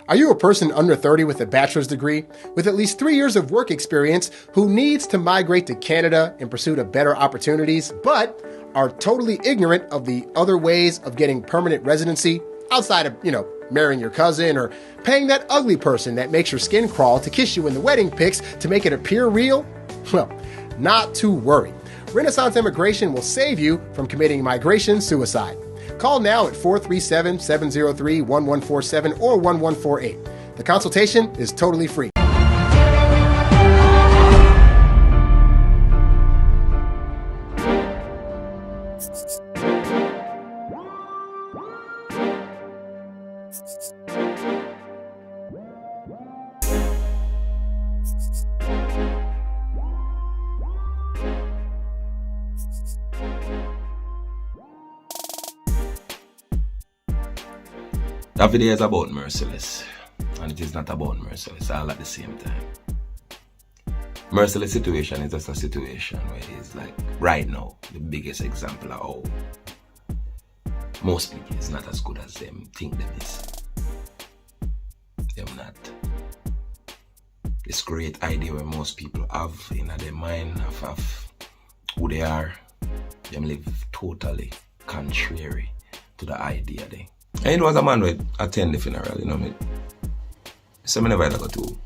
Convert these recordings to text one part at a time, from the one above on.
Are you a person under 30 with a bachelor's degree, with at least 3 years of work experience, who needs to migrate to Canada in pursuit of better opportunities, but are totally ignorant of the other ways of getting permanent residency outside of, marrying your cousin or paying that ugly person that makes your skin crawl to kiss you in the wedding pics to make it appear real? Well, not to worry. Renaissance Immigration will save you from committing migration suicide. Call now at 437-703-1147 or 1148. The consultation is totally free. That video is about Merciless, and it is not about Merciless all at the same time. Merciless situation is just a situation where it's like, right now, the biggest example of how most people is not as good as them think them is. Them not. This great idea where most people have in their mind of who they are, them live totally contrary to the idea they. And as a man would attend the funeral, so I never ever got to,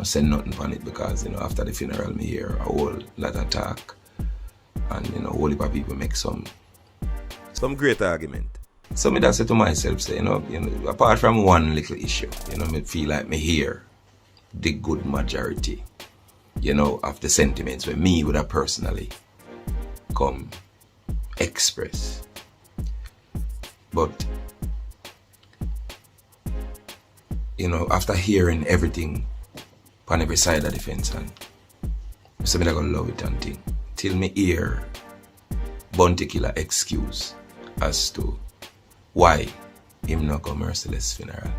say nothing on it because, after the funeral, me hear a whole lot of talk and, a whole heap of people make some great argument. So me just say to myself, say, apart from one little issue, me feel like me hear the good majority, of the sentiments where me would have personally come express. But, after hearing everything on every side of the fence, and so me gonna love it and thing, till me hear Bounty Killer excuse as to why him not go Merciless funeral.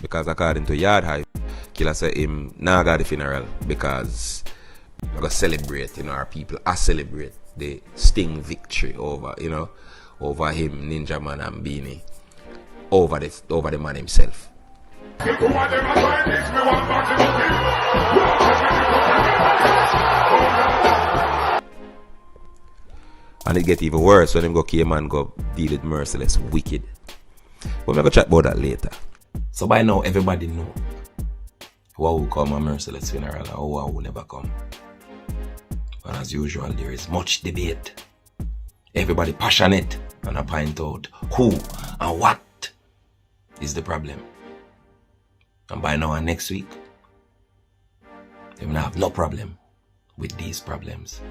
Because according to Yard Hype, Killer say him not got the funeral because I go celebrate, our people are celebrate the Sting victory over, over him, Ninja Man and Beanie, over the man himself. And it get even worse when him go came and go deal with Merciless wicked. But we're gonna chat about that later. So by now everybody know who will come at Merciless funeral and who will never come. And as usual, there is much debate. Everybody passionate and I point out who and what is the problem. And by now and next week, they will have no problem with these problems.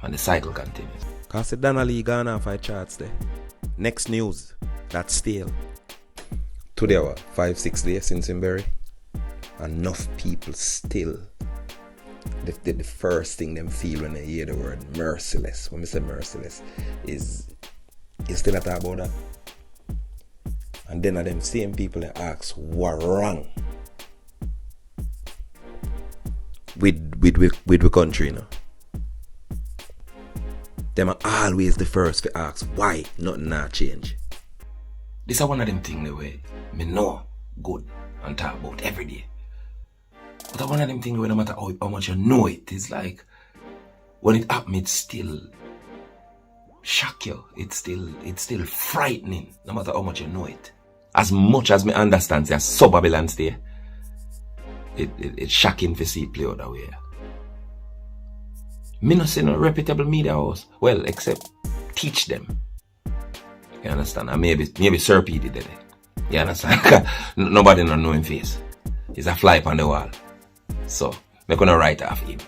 And the cycle continues. Because the Donnelly gone off our charts there. Next news, that's stale. Today, 5-6 days since him bury. Enough people still. The first thing them feel when they hear the word Merciless, when we say Merciless, is still not talk about that. And then them same people that ask what wrong with the country, Them are always the first to ask why nothing not change. This is one of them things the way me know good and talk about every day. But one of them things where no matter how much you know it, it's like when it happens, it still shock you. It's still frightening, no matter how much you know it. As much as me understand there's sub-Babylon there, it's shocking to see it play out that way. Me not say no reputable media house. Well, except teach them. You understand? And maybe Sir P did it. You understand? Nobody not know him face. He's a fly on the wall. So, we're gonna write off him.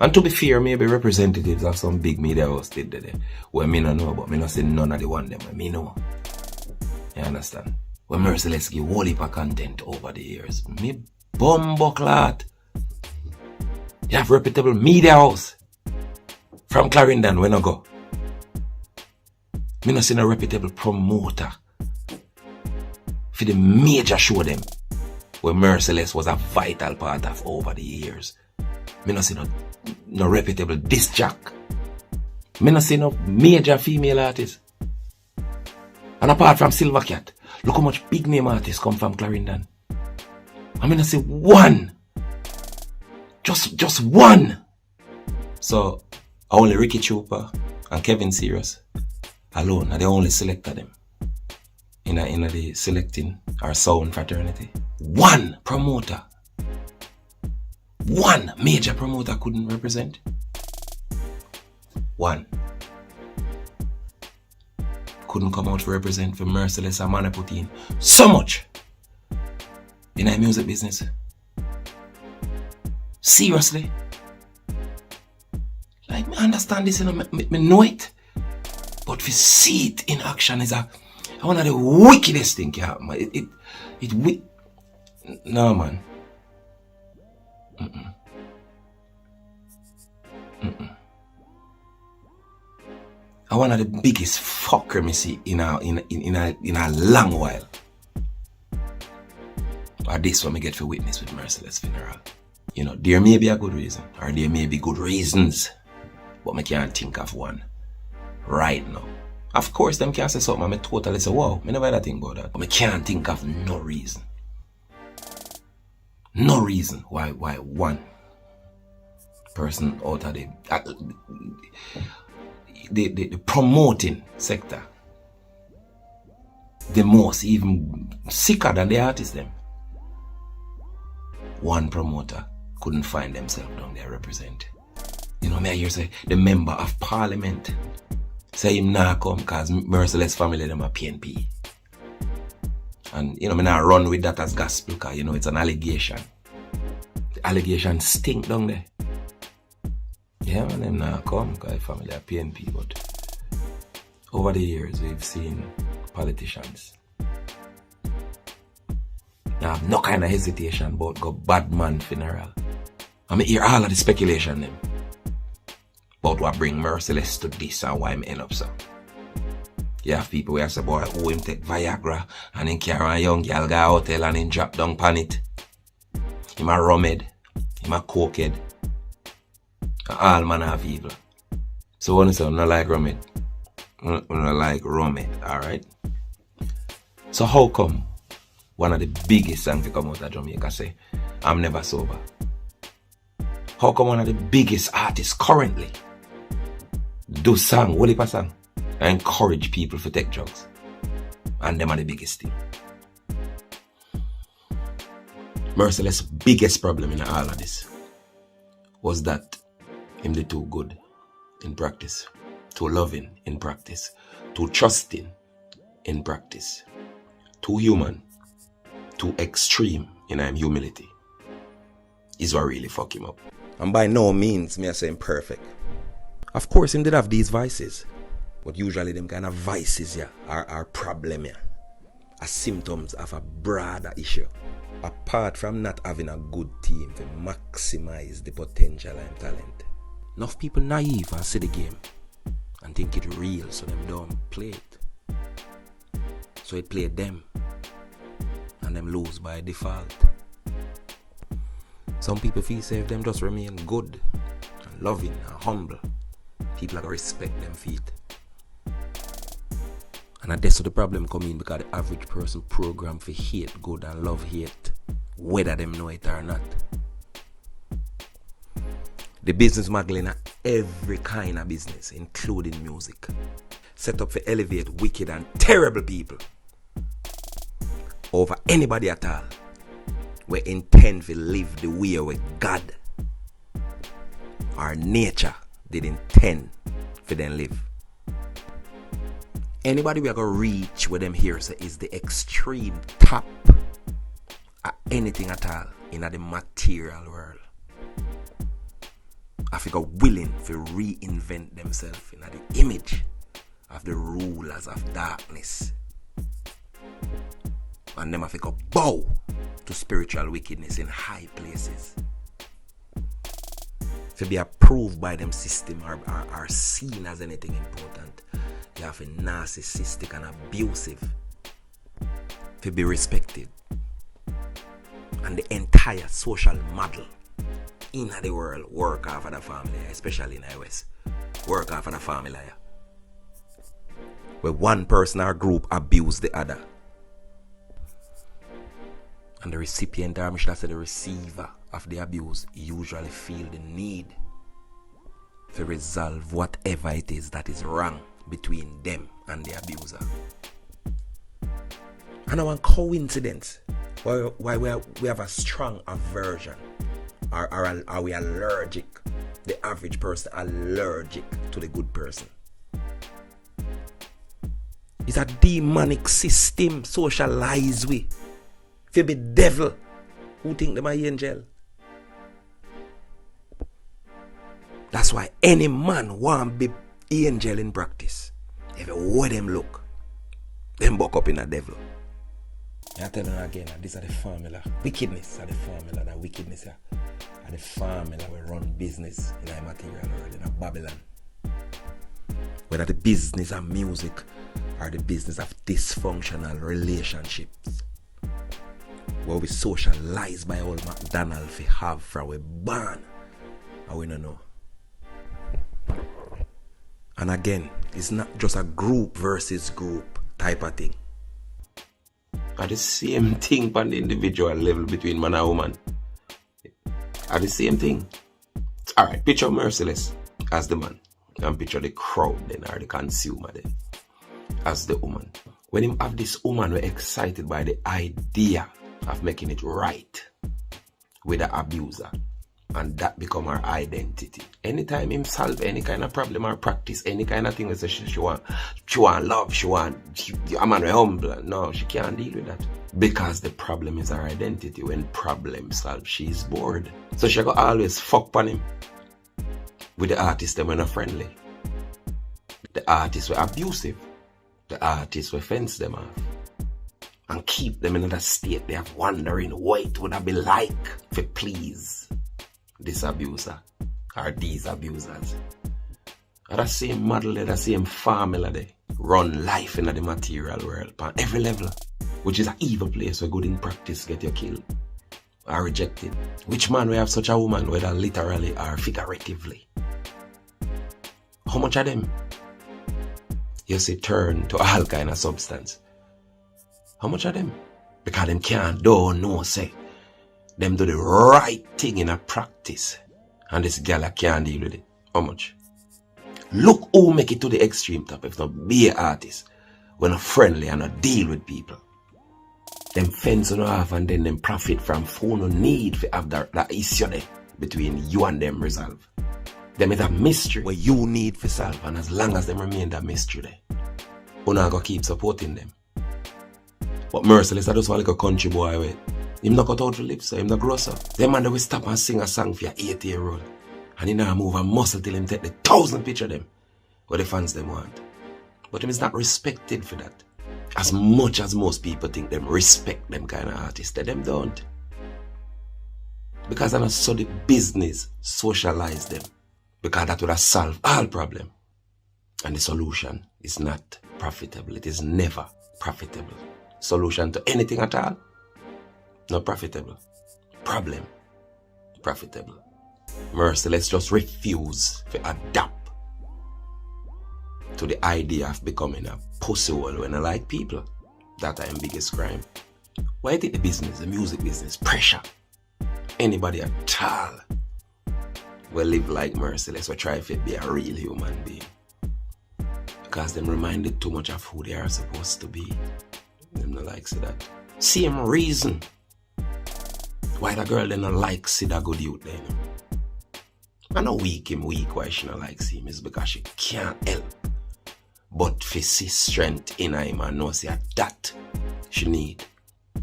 And to be fair, maybe representatives of some big media house did that. Well, me not know, but me not say none of the one them. Me know. You understand? When Merciless give whole heap of content over the years. Me bumbleclot. You have reputable media house. From Clarendon, when I go. Me not see no reputable promoter. For the major show them. Where Merciless was a vital part of over the years. Me not see no reputable disc jock. Me not see no major female artist. And apart from Silver Cat, Look how much big name artists come from Clarendon. I mean, I say one. Just one. So, only Ricky Trooper and Kevin Serious alone are the only selector them in the selecting our sound fraternity. One promoter. One major promoter couldn't represent. One. Couldn't come out to represent for Merciless and Man put in so much in our music business. Seriously. Like, I understand this, me know it. But to see it in action is one of the wickedest things can happen. No, man. One of the biggest fucker me see in a long while. Or this one me get for witness with Merciless funeral. You know, there may be a good reason, or there may be good reasons, but me can't think of one right now. Of course, them can say something, I totally say, wow, I never had a think about that. But I can't think of no reason. No reason why one person out of the promoting sector, the most even sicker than the artists them, one promoter couldn't find themselves down there represent. You know, me I hear say the member of parliament say him nah come cause Merciless family them a PNP. And you know, me not run with that as gospel cause you know it's an allegation. The allegation stink down there. Yeah, man, them not come cause family are PNP, but over the years we've seen politicians now have no kind of hesitation about go bad man funeral. I mean hear all of the speculation them about what bring Merciless to this and why him end up so. You have people where say, boy, who him take Viagra and then carry a young girl go hotel and then drop down pan it. Him a rummed, him a cokehead. All manner of evil. So when you say, I don't like rummed, I don't like rummed, alright? So how come one of the biggest songs to come out of Jamaica say, I'm never sober? How come one of the biggest artists currently do song, what a song, and encourage people to take drugs? And them are the biggest thing. Merciless' biggest problem in all of this was that him the too good in practice, too loving in practice, too trusting in practice, too human, too extreme in him humility is what really fuck him up. And by no means me I say him perfect. Of course him did have these vices, but usually them kind of vices are problem are symptoms of a broader issue. Apart from not having a good team to maximize the potential and talent. Enough people naive and see the game and think it real, so them don't play it. So it played them and them lose by default. Some people feel say if them just remain good and loving and humble, people are gonna respect them feet. And that's where the problem come in, because the average person programmed for hate good and love hate, whether them know it or not. The business model in every kind of business, including music, set up to elevate wicked and terrible people over anybody at all. We intend to live the way where God, our nature, did intend for them live. Anybody we are going to reach with them here so is the extreme top at anything at all in the material world. Africa willing to reinvent themselves in the image of the rulers of darkness. And them Africa bow to spiritual wickedness in high places. To be approved by them system or seen as anything important. You have a narcissistic and abusive to be respected. And the entire social model in the world work off of the family, especially in the West. Work off of the family. Where one person or group abuse the other. And the recipient, or I should say the receiver of the abuse, usually feel the need to resolve whatever it is that is wrong between them and the abuser. And one coincidence why we have a strong aversion, or are we allergic, the average person allergic to the good person. It's a demonic system socialized with. If you be devil, who think them are angel? That's why any man want be angel in practice. Everywhere them look, them buck up in a devil. I tell them again, these are the formula. Wickedness are the formula. That wickedness are the formula we run business in a material world, in a Babylon. Whether the business of music or the business of dysfunctional relationships, where we socialize by all McDonald's we have from we born, and we don't know. And again, it's not just a group versus group type of thing. Are the same thing on the individual level between man and woman. Are the same thing. Alright, picture Merciless as the man. And picture the crowd then, or the consumer then, as the woman. When him have this woman, we're excited by the idea of making it right with the abuser. And that become her identity. Anytime him solve any kind of problem or practice any kind of thing, we say she want love, a man humble. No, she can't deal with that. Because the problem is her identity. When problem solved, she's bored. So she go always fuck on him. With the artists, them were not friendly. The artists were abusive. The artists were fence them off. And keep them in that state. They have wondering what would I be like to please this abuser or these abusers. And that same model, that same formula, they run life in the material world on every level, which is an evil place where good in practice get you killed or rejected. Which man we have such a woman, whether literally or figuratively? How much of them you see turn to all kind of substance? How much of them? Because them can't do no say. Them do the right thing in a practice. And this girl can't deal with it. How much? Look who make it to the extreme top. If not be an artist, when not friendly and not deal with people. Them fence on off and then them profit from phone no need to have that issue there between you and them resolve. Them is a mystery where you need to solve, and as long as them remain that mystery there, you not gonna keep supporting them. But Merciless, I just want like a country boy with. Him not cut out the lips, so him not gross up. Them man that will stop and sing a song for your 8-year-old. And he now move a muscle till him take the 1,000 picture of them. What the fans them want. But him is not respected for that. As much as most people think them respect them kind of artists, that them don't. Because I not so the business socialize them. Because that would have solved all problem. And the solution is not profitable. It is never profitable. Solution to anything at all? Not profitable. Problem. Profitable. Merciless just refuse to adapt to the idea of becoming a pussy hole when I like people. That's my biggest crime. Why you think the business, the music business, pressure? Anybody at all will live like Merciless or try to be a real human being. Because them reminded too much of who they are supposed to be. Them not like see that. Same reason why the girl they not like see that good youth then. I know weak why she not like see him is because she can't help but to see strength in him and know say that she need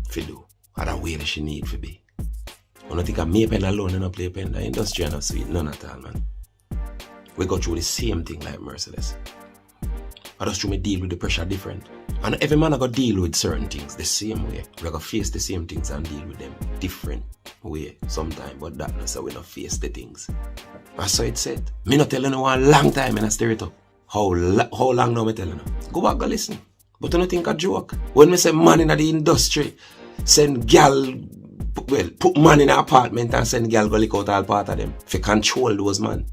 to do. Or the way that she need to be. I don't think I may pen alone and not play pen. The industry is not sweet, none at all, man. We go through the same thing like Merciless. I just try to deal with the pressure different. And every man I got deal with certain things the same way. We got face the same things and deal with them different way sometimes. But that not so we not face the things. That's how it said. Me not telling you one long time and I stir it up. How long now me telling you? Go back and listen. But I don't think a joke. When me say man in the industry, send gal, well, put man in an apartment and send gal go lick out all part of them. If you control those man.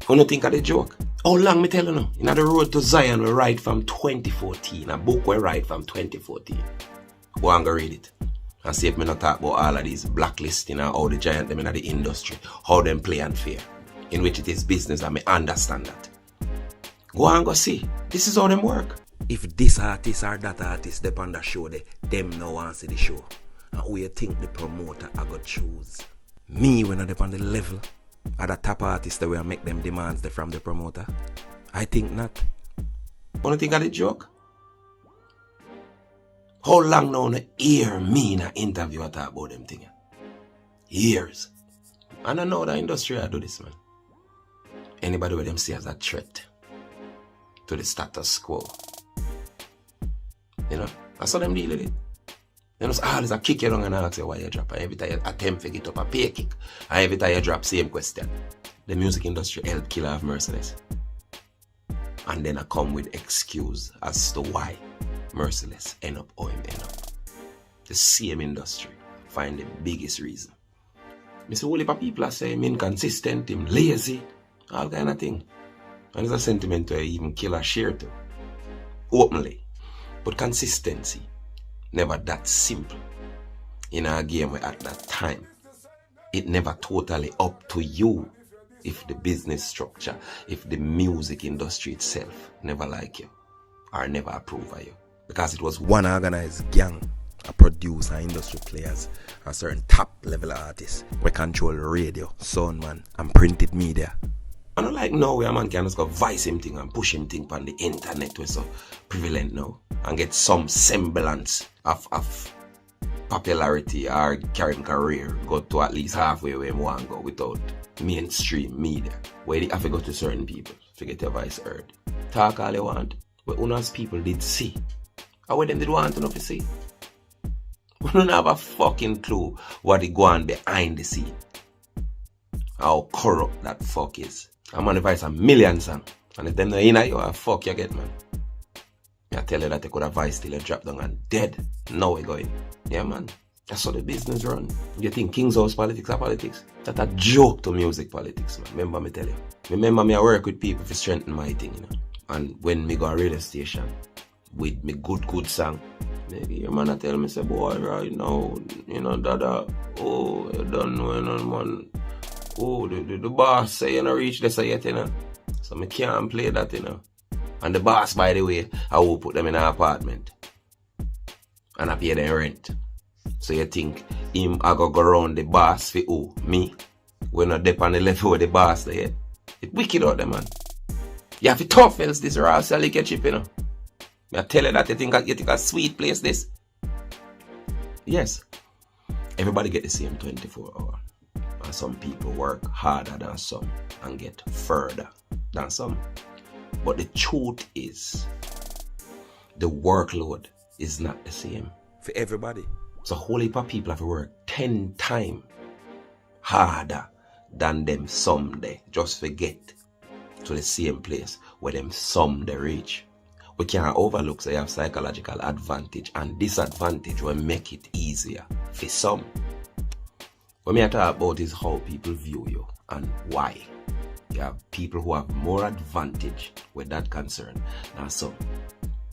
You don't think of the joke? How long me telling you? In the road to Zion we write from 2014. A book we write from 2014. Go and go read it. And see if me not talk about all of these blacklisting and all the giant them in the industry, how them play unfair, in which it is business and me understand that. Go and go see. This is how them work. If this artist or that artist they on the show, them no want to see the show. And who you think the promoter I go choose? Me when I on the level of the top artist that will make them demands from the promoter? I think not. Wanna think of the joke? How long now you hear me in an interview I talk about them things? Years. And I know the industry I do this, man. Anybody with them see as a threat to the status quo. You know, that's how them deal with it. You know, always a kick you down and ask you why you drop. And every time you attempt to get up a pay kick. And every time you drop, same question. The music industry helped kill off Merciless. And then I come with excuse as to why Merciless end up how him end up. The same industry find the biggest reason. I see all the people are saying him inconsistent, him lazy, all kind of thing. And there's a sentiment to even kill a share too. Openly. But consistency, never that simple. In a game where at that time, it never totally up to you if the business structure, if the music industry itself never like you or never approve of you. Because it was one organized gang, a producer, industry players, and certain top level artists we control radio, sound man, and printed media. I don't like now where a man can just go vice him thing and push him thing on the internet where so prevalent now and get some semblance of popularity or carrying career go to at least halfway where you want to go without mainstream media where they have to go to certain people to get your voice heard. Talk all you want, but unas people did see. Or what them did want enough to see. We don't have a fucking clue what they go on behind the scene. How corrupt that fuck is. I'm on the voice a million song. And if them not in you, fuck you get, man. I tell you that they could have voice till you drop down and dead. Now we going. Yeah, man. That's how the business run. You think King's House politics are politics? That's a joke to music politics, man. Remember me tell you. Remember me I work with people to strengthen my thing, you know. And when me go a radio station with me good song, maybe your man tell me, say, boy, right now, you know, dada, oh, you don't know, you know, man. Oh, the boss say you don't reach this yet, you know. So me can't play that, you know. And the boss, by the way, I will put them in an apartment. And I pay them rent. So you think him I go around the boss for who? Me? We're not dep on the level with the boss there. It's wicked out there, man. You have to tough else this raw sell you chip, you know. I tell you that you think a sweet place this. Yes. Everybody get the same 24 hours. And some people work harder than some and get further than some. But the truth is, the workload is not the same for everybody. So a whole heap of people have to work 10 times harder than them someday. Just forget to the same place where them someday reach. We can't overlook so you have psychological advantage and disadvantage will make it easier for some. What I talk about is how people view you and why. You have people who have more advantage with that concern than some.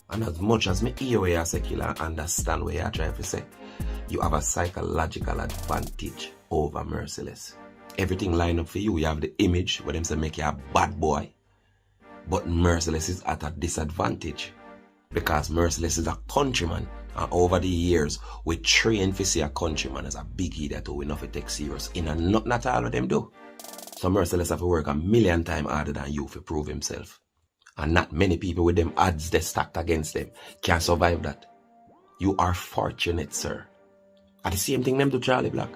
And as much as me hear what you're saying and understand what you're trying to say, you have a psychological advantage over Merciless. Everything line up for you. You have the image where them say make you a bad boy. But Merciless is at a disadvantage because Merciless is a countryman. And over the years, we train to see a countryman as a big idiot who we not take serious. And not all of them do. So Merciless have to work a million times harder than you to prove himself. And not many people with them odds they stacked against them can survive that. You are fortunate, sir. And the same thing them to Charlie Black.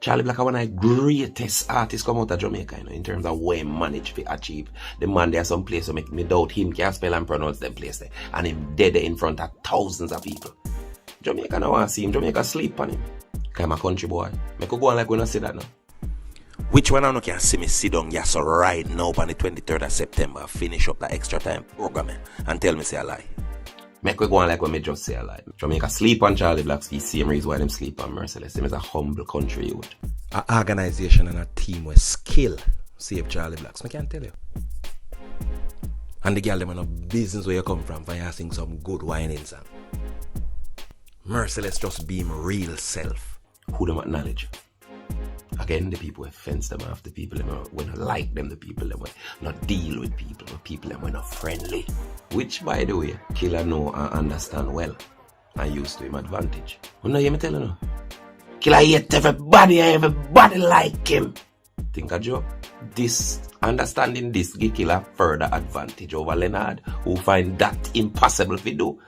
Charlie Black is one of the greatest artists come out of Jamaica, you know, in terms of where he managed to achieve. The man there some place to make me doubt him can spell and pronounce them place there. And him dead in front of thousands of people. Jamaica don't want to see him. Jamaica sleep on him. Because I'm a country boy. I could go on like when I say that now. Which one I can see me sit down yes right now on the 23rd of September, finish up that extra time programming and tell me say a lie. Make we go on like when me just say a lie. Jamaica sleep on Charlie Black's the same reason why them sleep on Merciless. Him is a humble country youth. An organization and a team with skill save Charlie Blacks. I can't tell you. And the girl them are no business where you come from for you sing some good whining song. Merciless just be him real self. Who them acknowledge. Again, the people who fence them off, the people who not like them, the people who not deal with people, the people who not friendly. Which, by the way, Killer know and understand well and use to him advantage. You know, hear me tell you now? Killer hate everybody and everybody like him. Think a joke? Understanding this give Killer further advantage over Leonard, who find that impossible to do.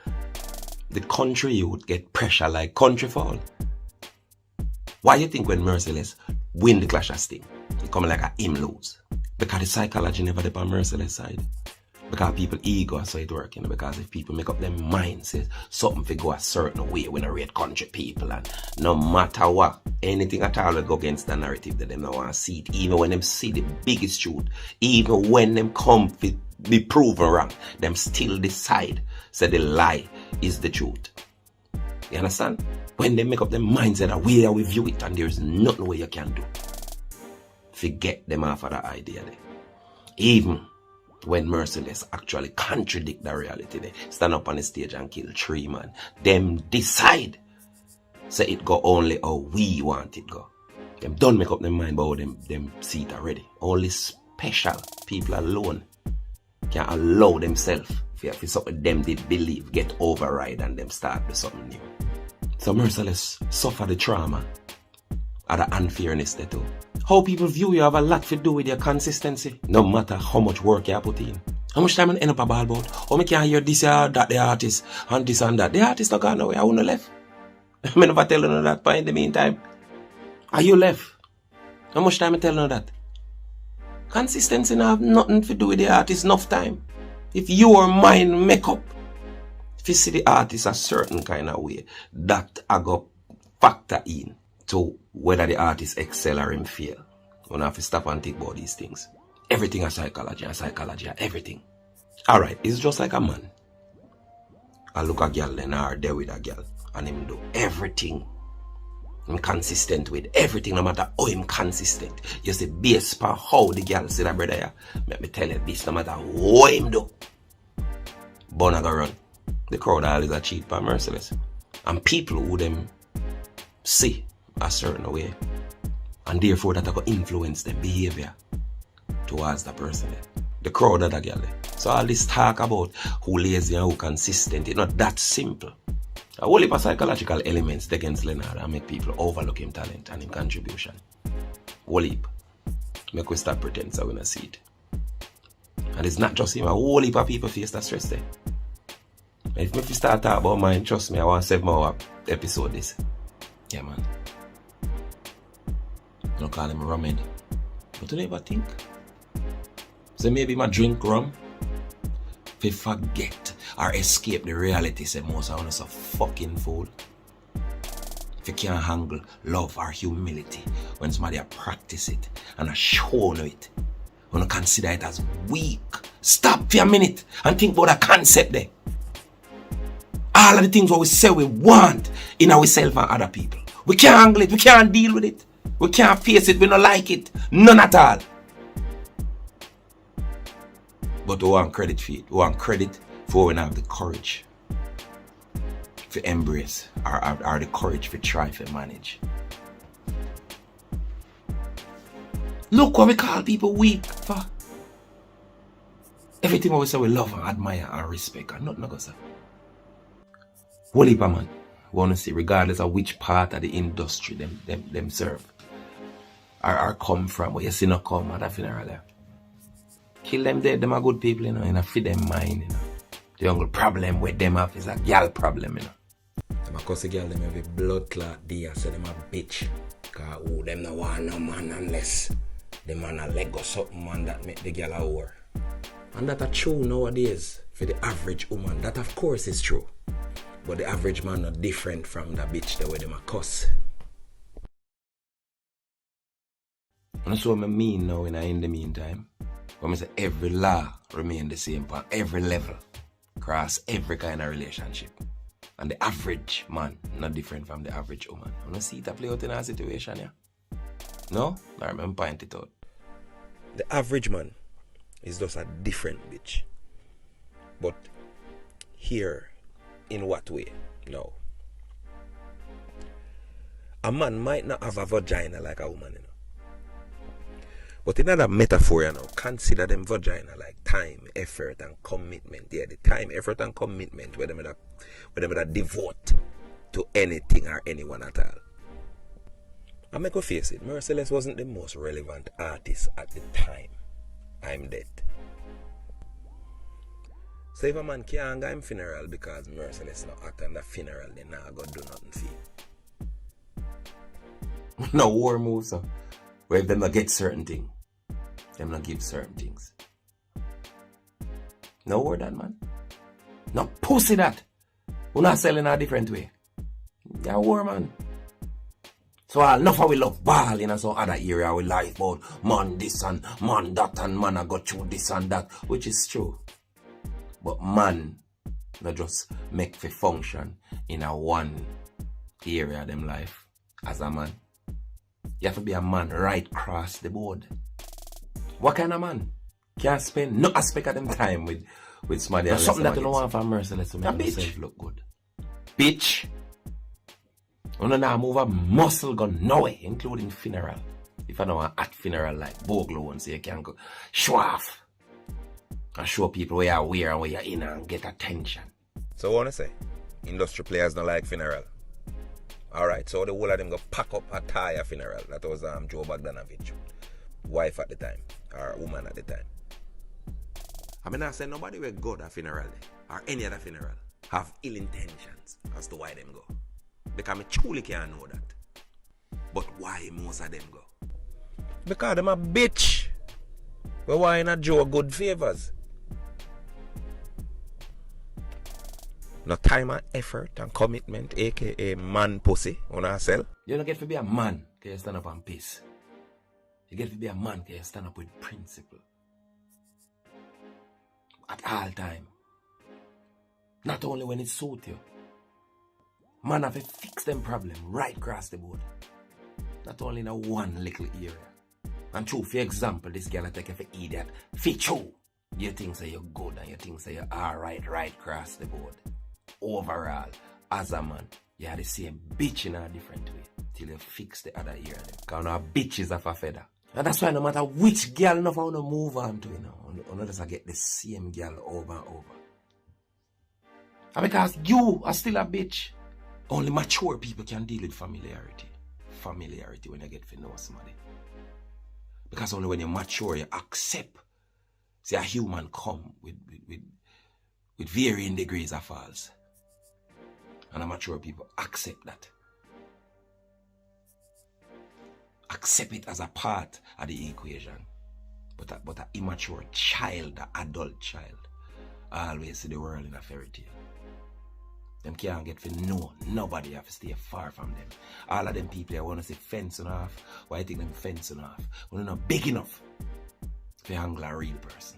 The country youth get pressure like country fall. Why you think when Merciless win the clash of Sting, it come like a him lose? Because the psychology never dip on Merciless side. Because people ego so it work, you know, because if people make up their mind, say something fi go a certain way when I rate country people, and no matter what, anything at all will go against the narrative that them don't want to see it, even when them see the biggest truth, even when them come fi be proven wrong, them still decide say the lie is the truth. You understand? When they make up their minds that way we view it, and there's nothing way you can do. Forget them off of that idea there. Even when Merciless actually contradict the reality, they stand up on the stage and kill 3 man. Them decide say it go only how we want it go. Them don't make up their mind about them see it already. Only special people alone can allow themselves for something them did believe get override and them start with something new. So Merciless suffer the trauma and the unfairness there too. How people view you have a lot to do with your consistency. No matter how much work you put in. How much time you end up a ball bout. How me can hear this or that the artist and this and that. The artist not gone away. I wouldn't left. I never tell you that, but in the meantime, are you left? How much time I tell you that? Consistency not have nothing to do with the artist enough time. If your mind make up, if you see the artist a certain kind of way, that I go factor in to whether the artist excel or him fail. You have to stop and think about these things. Everything is psychology, everything. Alright, it's just like a man. I look a girl then or there with a girl and him do everything. I'm consistent with everything, no matter how I'm consistent. You see, based on how the girl see that brother here, let me tell you this, no matter what him do. But I go run. The crowd always a cheat by Merciless. And people who them see a certain way. And therefore that I go influence their behavior towards the person. The crowd of the girl. So all this talk about who lazy and who consistent, it's not that simple. A whole heap of psychological elements against Leonard and make people overlook him talent and him contribution. Whole heap. Make we stop pretend so we don't see it. And it's not just him, a whole heap of people face that stress there. And if we start talking about mine, trust me, I want 7 more episode this. Yeah, man. I don't call him a rum head. But you never think. So maybe my drink rum, if you forget or escape the reality, say most of us a fucking fool. If you can't handle love or humility when somebody practice it and show it, when you consider it as weak, stop for a minute and think about the concept there. All of the things what we say we want in ourselves and other people. We can't handle it, we can't deal with it, we can't face it, we don't like it, none at all. But we want credit for it, we want credit for when we have the courage to embrace or the courage to try to manage. Look what we call people weak for. Everything what we say we love and admire and respect and nothing go say. Whole heap of man we want to see regardless of which part of the industry them serve or come from, but you see no come at a funeral there. Kill them dead, them are good people, you know, and feed them mind, you know. The only problem with them have is a girl problem, you know. Them a cuss a girl, them have a blood clot there, so them a bitch. Cause them no want no man unless the man a leg or something, man, that make the girl a whore. And that a true nowadays for the average woman. That of course is true. But the average man not different from the bitch the way them a cuss. And that's what I mean now in the meantime. When I say every law remain the same on every level, across every kind of relationship. And the average man not different from the average woman. You don't see it play out in a situation, yeah? No? I remember point it out. The average man is just a different bitch. But here, in what way? No. A man might not have a vagina like a woman, you know. But in that metaphor, you know, consider them vagina like time, effort, and commitment. Yeah, the time, effort, and commitment where they devote to anything or anyone at all. I make a face it, Merciless wasn't the most relevant artist at the time. I'm dead. So if a man can't go him funeral because Merciless not attend the funeral, then nah go do nothing for you. No war moves, so where if them not get certain things, them not give certain things. No war that, man. No pussy that. We're not selling a different way. Yeah, war, man. So enough of we love ball in some other area we like about man this and man that and man I got through this and that, which is true. But man not just make for function in a one area of them life as a man. You have to be a man right across the board. What kind of man can't spend no aspect of them time with somebody else? Something that you don't want for Merciless to make yourself look good. Bitch. You don't now move a muscle gun nowhere, including funeral. If I know an at funeral like Boglo and say you can go show off and show people where you're wear and where you're in and get attention. So what I want to say? Industry players don't like funeral. Alright, so the whole of them go pack up a tire funeral. That was Joe Bogdanovich. Wife at the time, or woman at the time. I mean, I say nobody will go to a funeral or any other funeral have ill intentions as to why them go. Because I truly can't know that. But why most of them go? Because them a bitch. But why not Joe good favors? No time and effort and commitment, aka man pussy, on ourselves. You don't get to be a man because you stand up and peace. You get to be a man because you stand up with principle. At all time. Not only when it suits you. Man have to fix them problem right across the board. Not only in a one little area. And true, for example, this girl I take you for idiot. Fit you. You think say you're good and you think say you're alright right across the board. Overall, as a man, you have the same bitch in a different way. Till you fix the other ear. Because now bitch is of a feather. And that's why no matter which girl enough I want to move on to, you know. Unless I get the same girl over and over. And because you are still a bitch. Only mature people can deal with familiarity. Familiarity when you get to know somebody. Because only when you're mature, you accept. See, a human come with varying degrees of faults. And a mature people accept that. Accept it as a part of the equation. But an immature child, an adult child, always see the world in a fairy tale. Them can't get to know. Nobody have to stay far from them. All of them people, I want to say fencing off. Why I think them fencing off? When they're not big enough to handle a real person.